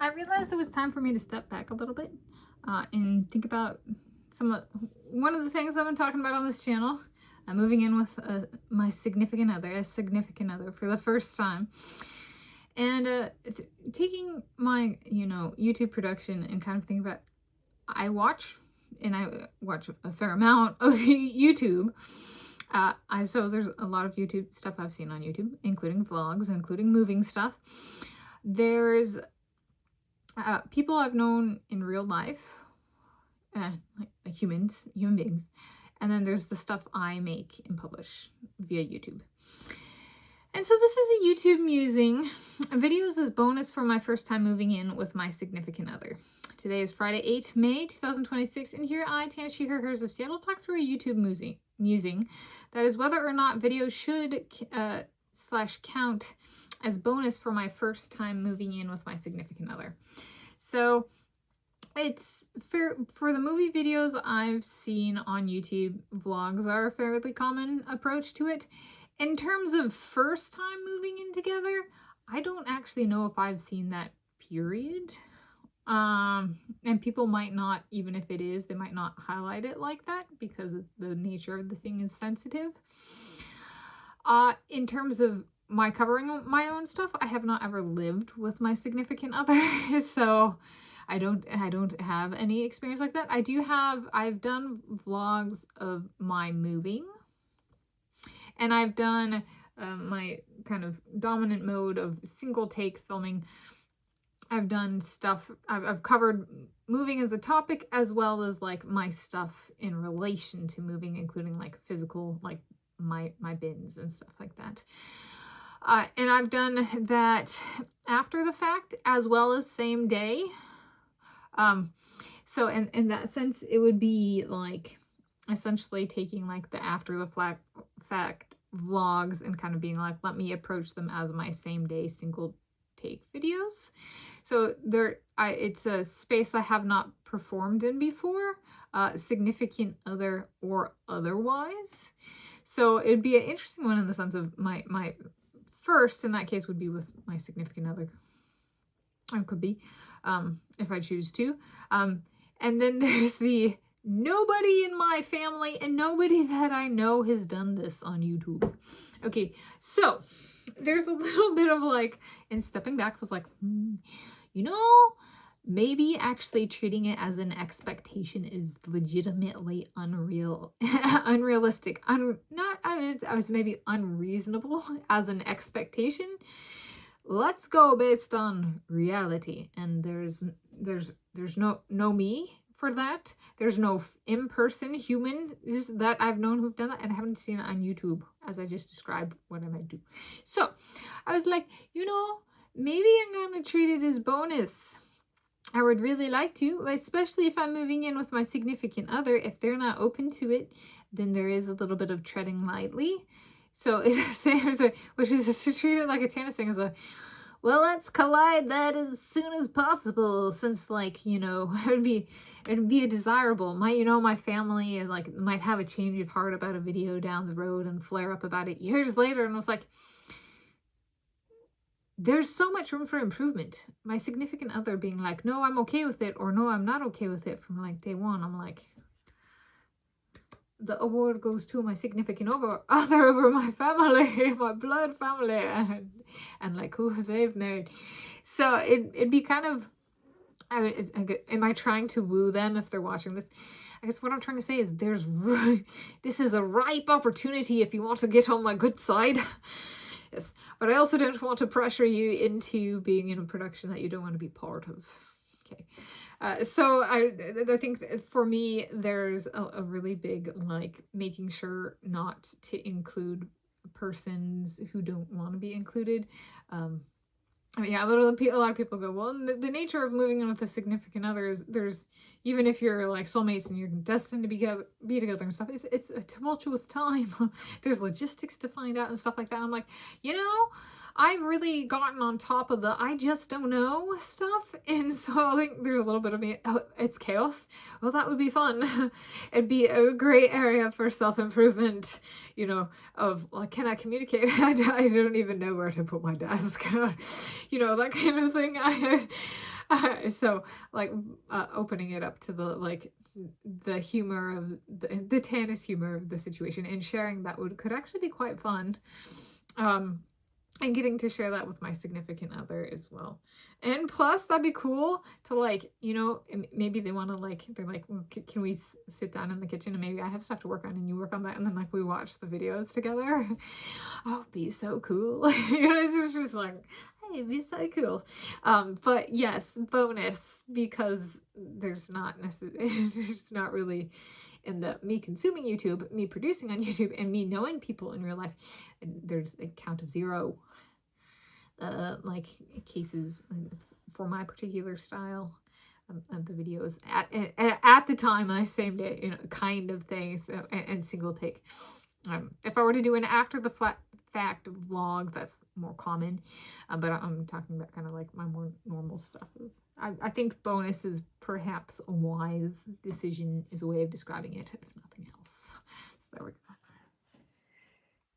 I realized it was time for me to step back a little bit and think about one of the things I've been talking about on this channel. I'm moving in with my significant other, for the first time. And it's taking my, YouTube production and kind of thinking about, I watch a fair amount of YouTube. So there's a lot of YouTube stuff I've seen on YouTube, including vlogs, including moving stuff. There's people I've known in real life, like human beings. And then there's the stuff I make and publish via YouTube. And so this is a YouTube musing. Videos as bonus for my first time moving in with my significant other. Today is Friday, 8th May, 2026. And here I, Tanis, hers of Seattle, talk through a YouTube musing. That is whether or not videos should / count as bonus for my first time moving in with my significant other. So it's fair for the movie videos I've seen on YouTube. Vlogs are a fairly common approach to it. In terms of first time moving in together, I don't actually know if I've seen that, period. And people might not, even if it is, they might not highlight it like that because the nature of the thing is sensitive. In terms of my covering my own stuff, I have not ever lived with my significant other, so I don't have any experience like that. I've done vlogs of my moving, and I've done my kind of dominant mode of single take filming. I've done stuff, I've covered moving as a topic, as well as like my stuff in relation to moving, including like physical, like my bins and stuff like that. And I've done that after the fact as well as same day. So in that sense, it would be like essentially taking like the after the fact vlogs and kind of being like, let me approach them as my same day single take videos. So it's a space I have not performed in before, significant other or otherwise. So it'd be an interesting one in the sense of my first, in that case, would be with my significant other. It could be, if I choose to. And then there's the nobody in my family and nobody that I know has done this on YouTube. Okay, so there's a little bit of like, and stepping back was like, maybe actually treating it as an expectation is legitimately unrealistic. I was maybe unreasonable as an expectation. Let's go based on reality, and there's no me for that. There's no in-person human that I've known who've done that, and I haven't seen it on YouTube, as I just described what I might do. So I was like, maybe I'm gonna treat it as bonus. I would really like to, especially if I'm moving in with my significant other. If they're not open to it, then there is a little bit of treading lightly. So which is to treat it like a Tanis thing, well, let's collide that as soon as possible, since like, it'd be a desirable. My family like might have a change of heart about a video down the road and flare up about it years later. And I was like, there's so much room for improvement. My significant other being like, no, I'm okay with it, or no, I'm not okay with it from like day one. I'm like, the award goes to my significant other over my family, my blood family, and like who they've married. So it'd be kind of, am I trying to woo them if they're watching this? I guess what I'm trying to say is this is a ripe opportunity if you want to get on my good side. Yes, but I also don't want to pressure you into being in a production that you don't want to be part of. Okay. So I think for me, there's a really big, like, making sure not to include persons who don't want to be included. Yeah, a lot of people go, well, the nature of moving in with a significant other is there's, even if you're like soulmates and you're destined to be together and stuff, it's a tumultuous time. There's logistics to find out and stuff like that. I'm like, I've really gotten on top of the I just don't know stuff. And so I think there's a little bit of me, it's chaos. Well, that would be fun. It'd be a great area for self-improvement, of like, can I communicate? I don't even know where to put my desk. That kind of thing. So like opening it up to the humor of the Tanis humor of the situation and sharing that could actually be quite fun. And getting to share that with my significant other as well. And plus, that'd be cool to like, you know, maybe they want to like, they're like, well, can we sit down in the kitchen and maybe I have stuff to work on and you work on that and then like we watch the videos together. Oh, it'd be so cool. You know, it's just like, hey, it'd be so cool. But yes, bonus because there's not necessarily, there's not really in the me consuming YouTube, me producing on YouTube, and me knowing people in real life, there's a count of 0 like cases for my particular style of the videos at the time on the same day, you know, kind of thing. So and single take. If I were to do an after the fact vlog, that's more common, but I'm talking about kind of like my more normal stuff. I think bonus is perhaps a wise decision, is a way of describing it, if nothing else.